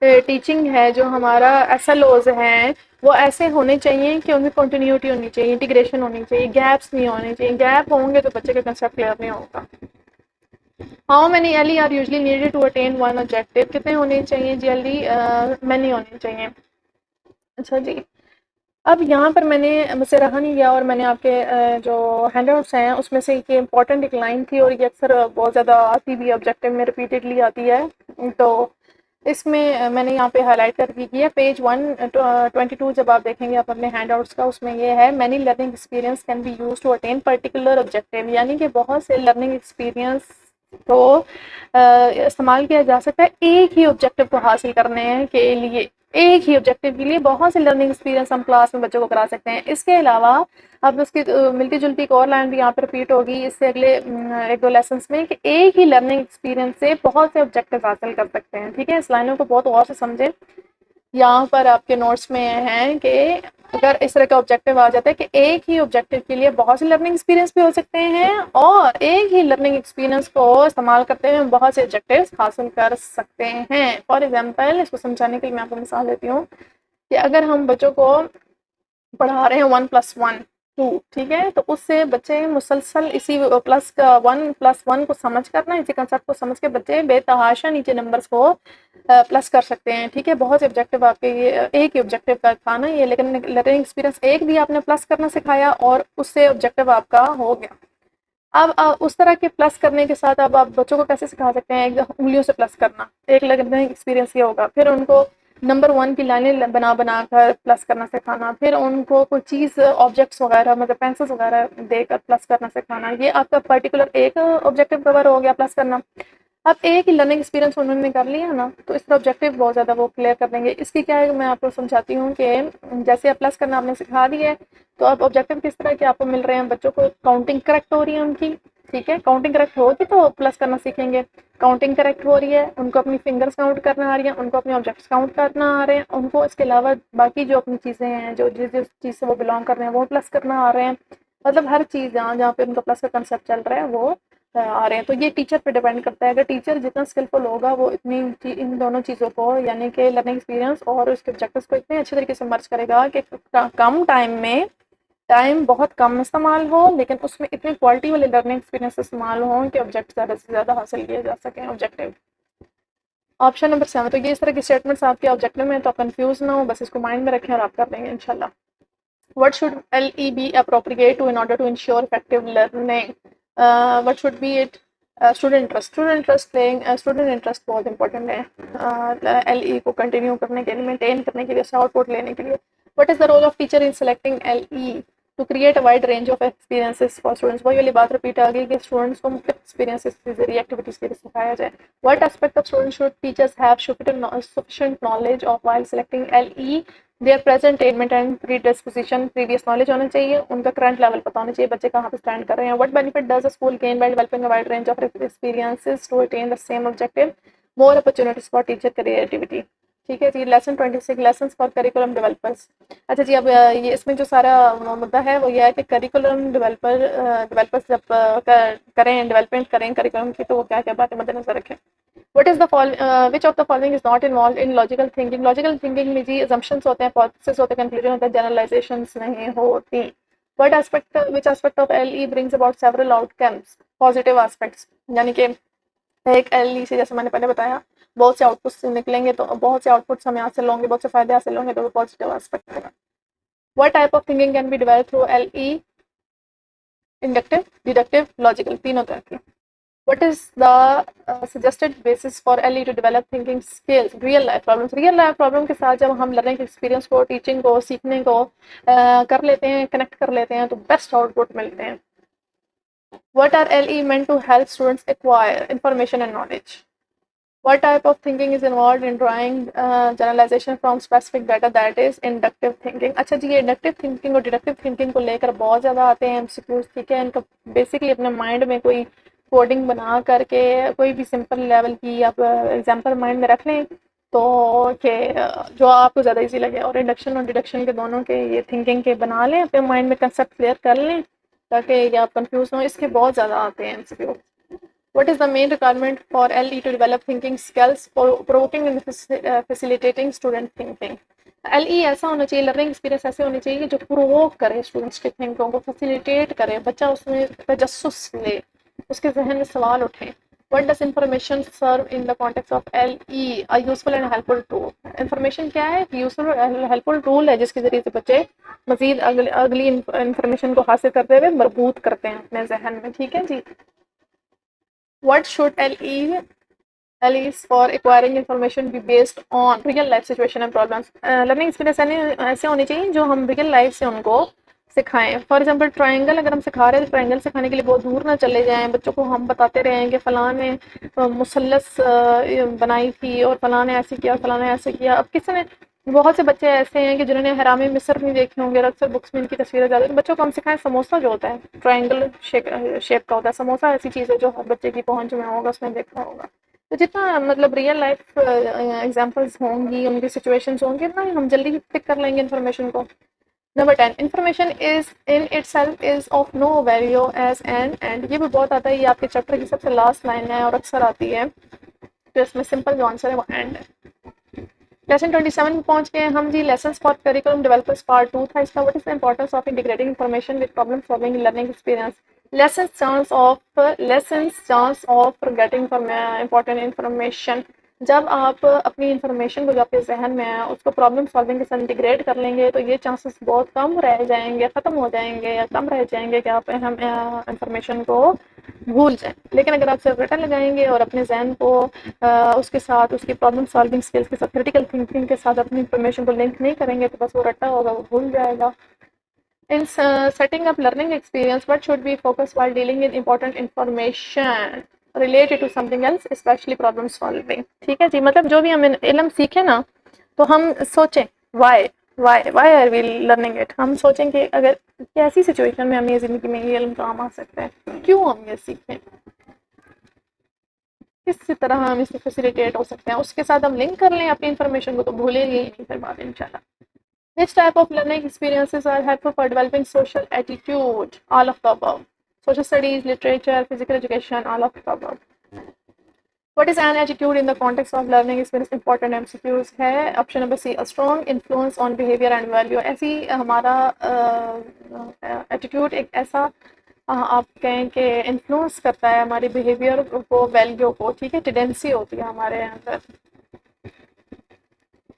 टीचिंग है, जो हमारा SLOs हैं, वो ऐसे होने चाहिए कि उनमें कंटिन्यूटी होनी चाहिए, इंटीग्रेशन होनी चाहिए, गैप्स नहीं होने चाहिए। गैप होंगे तो बच्चे का कंसेप्ट क्लियर नहीं होगा। How many LE are usually needed to attain one objective, कितने होने चाहिए जी LE? मैनी होने चाहिए। अच्छा जी, अब यहाँ पर मैंने, मुझसे रहा नहीं गया और मैंने आपके जो हैंडआउट्स हैं उसमें से एक इम्पॉर्टेंट एक लाइन थी, और ये अक्सर बहुत ज़्यादा आती भी ऑब्जेक्टिव में, रिपीटेडली आती है। तो इसमें मैंने यहाँ पे हाईलाइट कर दी है, पेज 122 जब आप देखेंगे आप अपने हैंडआउट्स का, उसमें ये है, many learning experience can be use to attain particular objective, यानी कि बहुत से लर्निंग एक्सपीरियंस को इस्तेमाल किया जा सकता है एक ही ऑब्जेक्टिव को हासिल करने के लिए। एक ही ऑब्जेक्टिव के लिए बहुत से लर्निंग एक्सपीरियंस हम क्लास में बच्चों को करा सकते हैं। इसके अलावा अब उसकी मिलती जुलती एक और लाइन भी यहाँ पर रिपीट होगी इससे अगले एक दो लेसन्स में, कि एक ही लर्निंग एक्सपीरियंस से बहुत से ऑब्जेक्टिव हासिल कर सकते हैं। ठीक है, इस लाइनों को बहुत गौर से समझें। यहाँ पर आपके नोट्स में है कि अगर इस तरह का ऑब्जेक्टिव आ जाता है कि एक ही ऑब्जेक्टिव के लिए बहुत से लर्निंग एक्सपीरियंस भी हो सकते हैं, और एक ही लर्निंग एक्सपीरियंस को इस्तेमाल करते हुए बहुत से ऑब्जेक्टिव्स हासिल कर सकते हैं। फॉर एग्जांपल, इसको समझाने के लिए मैं आपको मिसाल देती हूँ कि अगर हम बच्चों को पढ़ा रहे हैं 1+1=2, ठीक है, तो उससे बच्चे मुसलसल इसी प्लस का 1+1 को समझ करना, इसी कंसेप्ट को समझ के बच्चे बेतहाशा नीचे नंबर्स को प्लस कर सकते हैं। ठीक है, बहुत से ऑब्जेक्टिव आपके, ये एक ही ऑब्जेक्टिव का था ना ये, लेकिन लर्निंग एक्सपीरियंस एक भी आपने प्लस करना सिखाया और उससे ऑब्जेक्टिव आपका हो गया। अब उस तरह के प्लस करने के साथ अब आप बच्चों को कैसे सिखा सकते हैं? एक उंगलियों से प्लस करना, एक लर्निंग एक्सपीरियंस ये होगा। फिर उनको नंबर 1 की लाइनें बना बना कर प्लस करना सिखाना, फिर उनको कोई चीज़ ऑब्जेक्ट्स वगैरह मतलब पेंसिल्स वगैरह देकर प्लस करना सिखाना, ये आपका पर्टिकुलर एक ऑब्जेक्टिव कवर हो गया प्लस करना। अब एक ही लर्निंग एक्सपीरियंस उन्होंने कर लिया ना, तो इस तरह ऑब्जेक्टिव बहुत ज़्यादा वो क्लियर कर देंगे। इसकी क्या है, मैं आपको समझाती हूँ कि जैसे आप प्लस करना आपने सिखा दिया है, तो अब ऑब्जेक्टिव किस तरह के आपको मिल रहे हैं, बच्चों को काउंटिंग करेक्ट हो रही है उनकी। ठीक है, काउंटिंग करेक्ट होगी तो प्लस करना सीखेंगे। काउंटिंग करेक्ट हो रही है, उनको अपनी फिंगर्स काउंट करना आ रही है, उनको अपने ऑब्जेक्ट्स काउंट करना आ रहे हैं, उनको इसके अलावा बाकी जो अपनी चीज़ें हैं, जो जिस जिस चीज़ से वो बिलोंग कर रहे हैं वो प्लस करना आ रहे हैं। मतलब हर चीज़ जहाँ जहाँ पे उनका प्लस का कंसेप्ट चल रहा है वो आ रहे हैं। तो ये टीचर पे डिपेंड करता है, अगर टीचर जितना स्किलफुल होगा वो इतनी इन दोनों चीज़ों को, यानी कि लर्निंग एक्सपीरियंस और उसके ऑब्जेक्टिव्स को इतने अच्छे तरीके से मर्ज करेगा कि कम टाइम में, टाइम बहुत कम इस्तेमाल हो लेकिन उसमें इतने क्वालिटी वाले लर्निंग एक्सपीरियंस इस्तेमाल हों कि ऑब्जेक्ट ज़्यादा से ज़्यादा हासिल किए जा सकें ऑब्जेक्टिव। ऑप्शन नंबर 7, तो ये इस तरह की स्टेटमेंट्स आपके ऑब्जेक्टिव में, तो आप कंफ्यूज ना हो, बस इसको माइंड में रखें और आप कर लेंगे इंशाल्लाह। What should LE be appropriate to in order to ensure effective learning? What should be it? Student interest. Student interest बहुत important है LE को कंटिन्यू करने के लिए, मेंटेन करने के लिए, आउटपुट लेने के लिए। What is the role of teacher in selecting LE? To create a wide range of experiences for students. वही वाली बात रिपीट आ गई कि स्टूडेंट्स को मुख्तलिफ एक्सपीरियंसेस के जरिए एक्टिविटीज़ के लिए सिखाया जाए। What aspect of students should teachers have sufficient knowledge of while selecting LE, their present attainment and predisposition, previous knowledge होना चाहिए, उनका करंट लेवल पता होना चाहिए, बच्चे कहाँ पे स्टैंड कर रहे हैं। What benefit does a school gain by developing a wide range of experiences to attain the same objective, more opportunities for teacher creativity. ठीक है जी। Lesson 26 lesson for curriculum developers. अच्छा जी, अब ये इसमें जो सारा मुद्दा है वो यह है कि करिकुलम डेवलपर्स जब करें डेवलपमेंट करें करिकुलम की, तो वो क्या क्या बातें मद्देनजर रखें। What is the which of the following is not involved in logical thinking? Logical thinking में जी assumptions होते हैं, hypothesis होते हैं, conclusion होता है, generalizations नहीं होती। Which aspect of LE brings about several outcomes? Positive aspects, यानी कि एक LE से जैसे मैंने पहले बताया बहुत से आउटपुट्स निकलेंगे, तो बहुत से आउटपुट्स हम हासिल होंगे, बहुत से फायदे हासिल होंगे, तो वो पॉजिटिव एस्पेक्ट होगा। What type of thinking can be developed through LE? Inductive, deductive, logical, तीनों तरह की। What is the suggested basis for LE to develop thinking skills? Real life problems. Real life problem के साथ जब हम learning experience को, teaching को, सीखने को कर लेते हैं, कनेक्ट कर लेते हैं, तो बेस्ट आउटपुट मिलते हैं। What are LE meant to help students acquire information and knowledge? What type of thinking is involved in drawing generalization from specific data? That is inductive thinking. अच्छा जी, ये inductive thinking और deductive thinking को लेकर बहुत ज़्यादा आते हैं MCQs। ठीक है, इनका बेसिकली अपने माइंड में कोई कोडिंग बना करके कोई भी सिंपल लेवल की आप एग्जाम्पल माइंड में रख लें, तो कि जो आपको ज़्यादा इजी लगे, और इंडक्शन और डिडक्शन के दोनों के ये थिंकिंग के बना लें, अपने माइंड में कंसेप्ट क्लियर कर लें ताकि आप कंफ्यूज ना हो। इसके बहुत ज़्यादा आते हैं MCQ। What is the main requirement for LE to develop thinking skills for provoking and facilitating student thinking? LE ऐसा होना चाहिए, लर्निंग एक्सपीरियंस ऐसे होने चाहिए जो प्रोवोक करे स्टूडेंट्स के थिंकिंग को, फैसिलिटेट करे, बच्चा उसमें तजस्सुस ले, उसके जहन में सवाल उठे। What does information serve in the context of LE? A useful and helpful tool. Information क्या है? यूजफुल और हेल्पफुल टूल है जिसके जरिए से बच्चे मजीद अगली इंफॉर्मेशन को हासिल करते हुए मरबूत करते हैं अपने जहन में। ठीक है जी। What should LEs for acquiring information be based on real life situation and problems? Learning experience ऐसे होनी चाहिए जो हम रियल लाइफ से उनको सिखाएं। फॉर एग्जांपल ट्रायंगल अगर हम सिखा रहे हैं तो ट्रायंगल सिखाने के लिए बहुत दूर ना चले जाएं, बच्चों को हम बताते रहें कि फलां ने मुसल्लस बनाई थी और फलां ने ऐसे किया, फलां ने ऐसे किया। अब किसी ने, बहुत से बच्चे ऐसे हैं कि जिन्होंने हरामे मिस्र नहीं देखे होंगे, अक्सर बुक्स में इनकी तस्वीरें ज़्यादा, तो बच्चों को हम सिखाएं समोसा जो होता है ट्रायंगल शेप का होता है, समोसा ऐसी चीज़ है जो हर बच्चे की पहुंच में होगा, उसमें देखा होगा। तो जितना मतलब रियल लाइफ एग्जांपल्स होंगी, उनकी सिचुएशंस होंगी, ना हम जल्दी पिक कर लेंगे इन्फॉर्मेशन को। Number 10, information is in itself is of no value as an end. ये भी बहुत आता है, ये आपके चैप्टर की सबसे लास्ट लाइन है और अक्सर आती है, तो इसमें सिंपल जो आंसर है वो एंड है। लेसन 27 में पहुंच गए हम जी। Lessons for curriculum developers part 2 था इसका। What is the importance of integrating information with problem solving learning experience? Lessons chance of getting important information. जब आप अपनी इंफॉर्मेशन को जो आपके जहन में है उसको प्रॉब्लम सॉल्विंग के साथ इंटीग्रेट कर लेंगे, तो ये चांसेस बहुत कम रह जाएंगे, ख़त्म हो जाएंगे या कम रह जाएंगे कि आप अहम इंफॉर्मेशन को भूल जाएं। लेकिन अगर आप सिर्फ रटा लगाएंगे और अपने जहन को उसके साथ, उसकी प्रॉब्लम सॉल्विंग स्किल्स के साथ, क्रिटिकल थिंकिंग के साथ अपनी इंफॉर्मेशन को लिंक नहीं करेंगे, तो बस वो रट्टा होगा, वो भूल जाएगा। In setting up learning experience, what should be focused while dealing with important information related to something else, especially problem solving? ठीक है जी, मतलब जो भी हम इल्म सीखें ना, तो हम सोचें why are we learning it? हम सोचें कि अगर कैसी सिचुएशन में हमें ज़िंदगी में ये इल्म काम आ सकता है, क्यों हम ये सीखें, किस तरह हम इससे फैसिलिटेट हो सकते हैं, उसके साथ हम लिंक कर लें अपनी इंफॉर्मेशन को, तो भूलेंगे ही नहीं फिर बाद इंशाल्लाह। Which type of learning experiences are helpful for developing social attitude? All of the above. Social studies, literature, physical education, all of the above. What is an attitude in the context of learning experience? Important MCQs है। Option number C, a strong influence on behavior and value. ऐसी हमारा attitude एक ऐसा आप कहें कि influence करता है हमारी बिहेवियर को, वैल्यू को। ठीक है, टेंडेंसी होती है हमारे अंदर।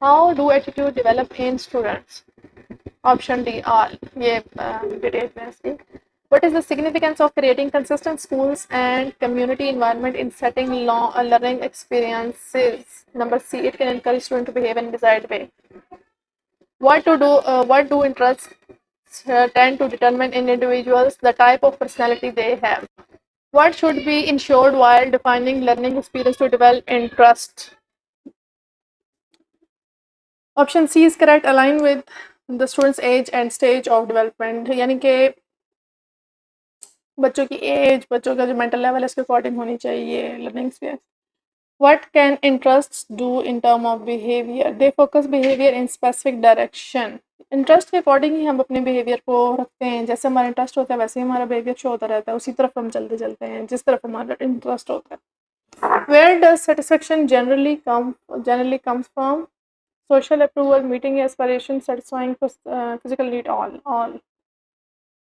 How do attitude develop in students? Option D, all. ये डिटेल में इसकी। What is the significance of creating consistent schools and community environment in setting learning experiences? Number C, it can encourage students to behave in a desired way. What do interests tend to determine in individuals the type of personality they have. What should be ensured while defining learning experience to develop interest? Option C is correct, align with the student's age and stage of development. यानी कि बच्चों की as, बच्चों का जो mental level है उसके according होनी चाहिए learning experience. What can interests do in term of behavior? They focus behavior in specific direction. Interest के अकॉर्डिंग ही हम अपने बिहेवियर को रखते हैं. जैसे हमारा इंटरेस्ट होता है वैसे ही हमारा बिहेवियर शो होता रहता है. उसी तरफ हम चलते चलते हैं जिस तरफ हमारा इंटरेस्ट होता है. Where does satisfaction generally comes from? Social approval, meeting aspirations, satisfying physical need, all.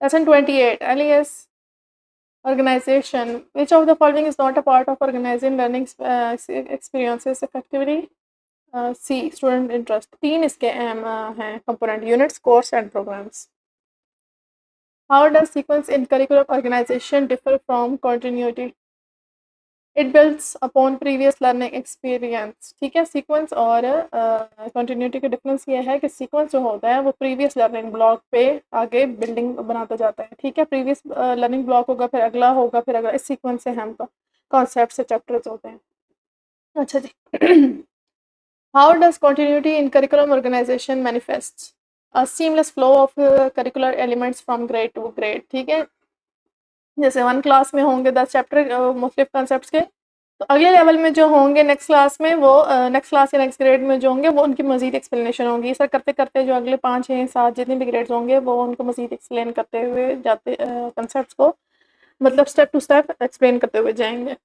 Lesson 28. LES organization. Which of the following is not a part of organizing learning experiences effectively? C. Student interest. 3 इसके हैं component: units, course and programs. How does sequence in curriculum organization differ from continuity? It builds upon previous learning experience. ठीक है, sequence और continuity का difference ये है कि sequence जो होता है वो प्रीवियस लर्निंग ब्लॉक पे आगे बिल्डिंग बनाता जाता है. ठीक है, प्रीवियस लर्निंग ब्लॉक होगा, फिर अगला होगा, फिर अगला. इस सीक्वेंस से हम कॉन्सेप्ट से चैप्टर्स होते हैं. अच्छा जी. How does continuity in curriculum organization manifests? A seamless flow of curricular elements from grade to grade. ठीक है, जैसे 1 क्लास में होंगे 10 चैप्टर मुख्तलिफ कॉन्सेप्ट्स के, तो अगले लेवल में जो होंगे नेक्स्ट क्लास में वो नेक्स्ट क्लास या नेक्स्ट ग्रेड में जो होंगे वो उनकी मजीद एक्सप्लेनेशन होगी. इस तरह करते करते जो अगले 5, 6, 7 जितने भी ग्रेड्स होंगे वो उनको मजीद एक्सप्लेन करते हुए जाते कॉन्सेप्ट्स को, मतलब स्टेप टू स्टेप एक्सप्लेन करते हुए जाएंगे.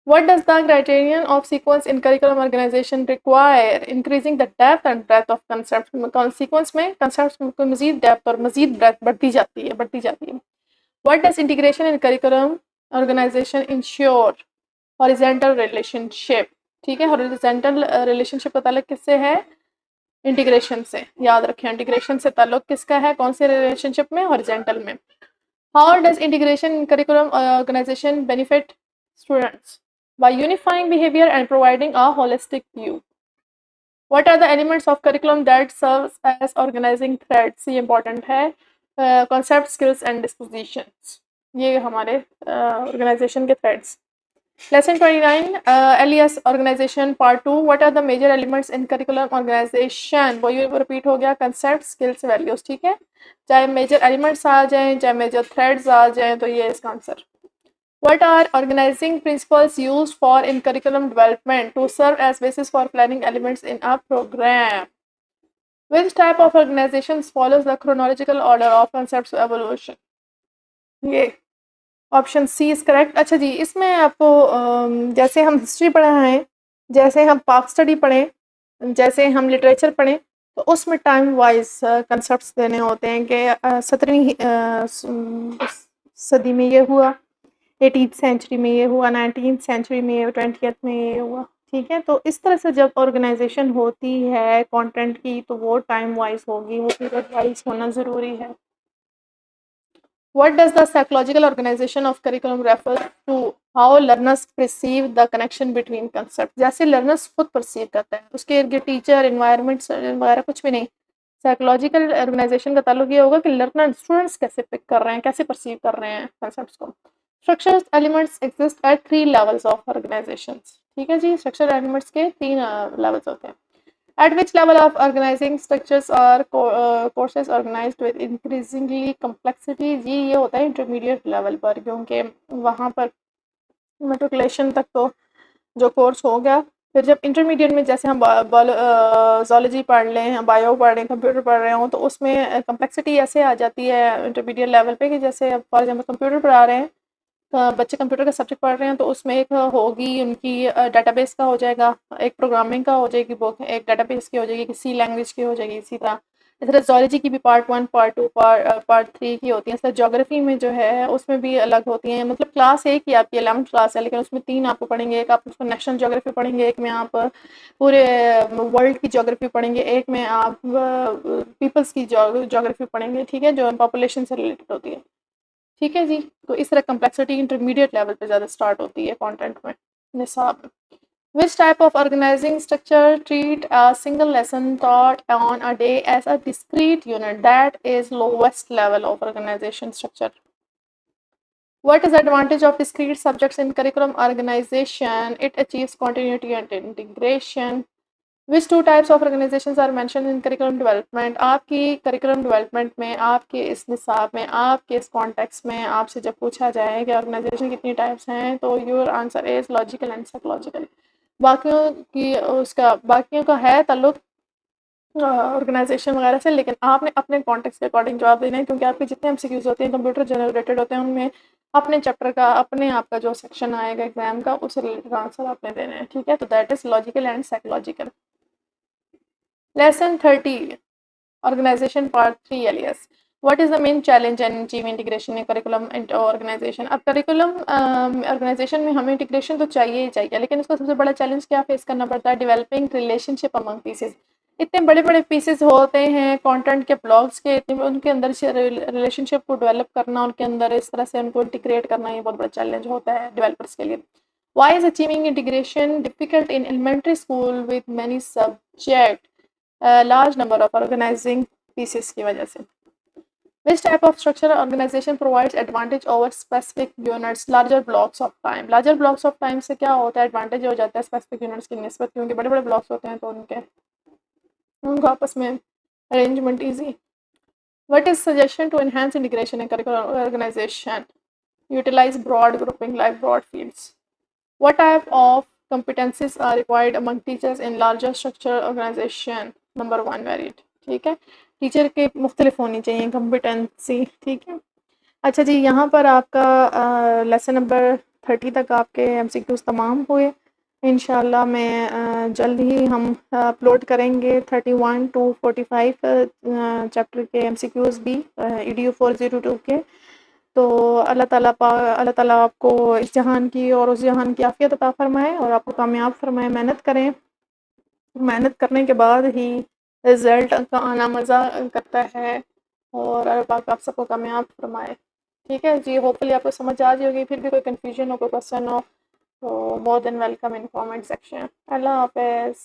What does the criterion of sequence in curriculum organization require? Increasing the depth and breadth of concepts. Sequence में concepts में मजीद depth और मजीद breadth बढ़ती जाती है. What does integration in curriculum organization ensure? Horizontal relationship. ठीक है, horizontal relationship का ताल्लुक किससे है? इंटीग्रेशन से. याद रखें, इंटीग्रेशन से ताल्लुक किसका है, कौन से रिलेशनशिप में? हॉरिजॉन्टल में. How does integration in curriculum organization benefit students? By unifying behavior and providing a holistic view. What are the elements of curriculum that serves as organizing threads? ये important है. Concept, skills and dispositions. ये हमारे organization के threads. Lesson 29. LES organization part 2. What are the major elements in curriculum organization? वो repeat हो गया. Concept, skills, values. ठीक है, चाहे major elements आ जाएं, चाहे major threads आ जाएं, तो ये इसका answer. What are organizing principles used for in curriculum development to serve as basis for planning elements in a program? Which type of organizations follows the chronological order of concepts evolution? ये option C is correct. अच्छा जी, इसमें आपको जैसे हम history पढ़ा है, जैसे हम पाक स्टडी पढ़ें, जैसे हम लिटरेचर पढ़ें, तो उसमें टाइम वाइज कंसेप्ट्स देने होते हैं कि 17वीं सदी में ये हुआ, 18th सेंचुरी में ये हुआ, 19th सेंचुरी में, 20th में ये हुआ. ठीक है, तो इस तरह से जब ऑर्गेनाइजेशन होती है कंटेंट की तो वो टाइम वाइज होगी, वो पीरियड वाइज होना ज़रूरी है. What does the psychological organization of curriculum refer to? How learners perceive the connection between concepts. जैसे learners खुद perceive करते हैं, उसके इर्द टीचर, environment वगैरह कुछ भी नहीं. साइकोलॉजिकल ऑर्गेनाइजेशन का ताल्लुक ये होगा कि लर्नर स्टूडेंट्स कैसे पिक कर रहे हैं, कैसे परसीव कर रहे हैं कॉन्सेप्ट्स को. Structures elements exist at 3 levels of organisations. ठीक है जी, स्ट्रक्चर एलिमेंट्स के 3 लेवल्स होते हैं. At which level of organizing structures are courses organized with increasingly complexity? जी ये होता है इंटरमीडिएट लेवल पर, क्योंकि वहाँ पर मेट्रिकुलेशन तक तो जो कोर्स हो गया, फिर जब इंटरमीडिएट में जैसे हम ज़ूलॉजी पढ़ लें, बायो पढ़ रहे हैं, कंप्यूटर पढ़ रहे हों, तो उसमें कम्प्लेक्सिटी ऐसे आ जाती है इंटरमीडिएट लेवल पे कि जैसे अब फॉर एग्जांपल कंप्यूटर पढ़ा रहे हैं, बच्चे कंप्यूटर का सब्जेक्ट पढ़ रहे हैं, तो उसमें एक होगी उनकी डाटाबेस का हो जाएगा, एक प्रोग्रामिंग का हो जाएगी बुक, एक डाटाबेस की हो जाएगी, किसी लैंग्वेज की हो जाएगी. इसी तरह ज़ूलॉजी की भी पार्ट 1, पार्ट 2, पार्ट 3 की होती है. इस तरह ज्योग्राफी में जो है उसमें भी अलग होती हैं. मतलब क्लास एक ही आपकी 11th क्लास है, लेकिन उसमें 3 आपको पढ़ेंगे. एक आप उसमें नेशनल ज्योग्राफी पढ़ेंगे, एक में आप पूरे वर्ल्ड की ज्योग्राफी पढ़ेंगे, एक में आप पीपल्स की ज्योग्राफी पढ़ेंगे. ठीक है, जो पॉपुलेशन से रिलेटेड होती है. ठीक है जी, तो इस तरह कम्प्लेक्सिटी इंटरमीडिएट लेवल पे ज़्यादा स्टार्ट होती है कंटेंट में, निसाब में. Which type of organizing structure treat a single lesson taught on a day as a discrete unit? That is lowest level of organization structure. What is the advantage of discrete subjects in curriculum organization? It achieves continuity and integration. Which two types of organizations are mentioned in curriculum development? आपकी curriculum development में, आपके इस निसाब में, आपके इस context में आपसे जब पूछा जाए कि ऑर्गेनाइजेशन कितनी टाइप्स हैं, तो your answer is logical and psychological. बाकियों का है ताल्लुक ऑर्गेनाइजेशन वगैरह से, लेकिन आपने अपने कॉन्टेक्स्ट के अकॉर्डिंग जवाब देना है, क्योंकि आपके जितने एमसीक्यूज होते हैं कंप्यूटर जनरेटेड होते हैं, उनमें अपने चैप्टर का, अपने आप का जो सेक्शन आएगा एग्जाम का, उससे रिलेटेड आंसर आपने देने हैं। ठीक है, तो that is logical and psychological. Lesson 30 organisation part 3 alias. What is the main challenge and achieve integration in curriculum and organisation? अब करिकुलम ऑर्गेनाइजेशन में हमें इंटीग्रेशन तो चाहिए ही चाहिए, लेकिन उसका सबसे बड़ा चैलेंज क्या फेस करना पड़ता है? Developing relationship among pieces. इतने बड़े बड़े पीसेस होते हैं कंटेंट के, ब्लॉग्स के, इतने उनके अंदर से रिलेशनशिप को डेवलप करना, उनके अंदर इस तरह से उनको इंटीग्रेट करना, ये बहुत बड़ा चैलेंज होता है डेवलपर्स के लिए। Why is achieving integration difficult in elementary school with many subject? Large number of organising pieces की वजह से। Which type of structural organization provides advantage over specific units? Larger blocks of time. Larger blocks of time से क्या होता है? Advantage हो जाता है स्पेसिफिक यूनिट्स की निस्बत, क्योंकि बड़े बड़े ब्लॉक्स होते हैं तो उनको आपस में arrangement easy. What is suggestion to enhance integration in curricular organization? Utilize broad grouping like broad fields. What type of competencies are required among teachers in larger structural organization? Number 1 varied. ठीक है, teacher के मुख्तलिफ होनी चाहिए competency. ठीक है, अच्छा जी, यहाँ पर आपका लेसन नंबर 30 तक आपके एमसीक्यूज तमाम हुए। इंशाल्लाह मैं जल्द ही हम अपलोड करेंगे 31 टू 45 चैप्टर के एमसीक्यूज भी edu402 के। तो अल्लाह ताला आपको इस जहान की और उस जहान की आफियत अता फरमाए और आपको कामयाब फरमाए। मेहनत करें, मेहनत करने के बाद ही रिज़ल्ट का आना मज़ा करता है, और अल्लाह पाक आप सबको कामयाब फरमाए। ठीक है जी, होपफुली आपको समझ आ रही होगी। फिर भी कोई कन्फ्यूजन हो, कोई क्वेश्चन हो, तो more than welcome in comment section. अल्लाह हाफ़िज़।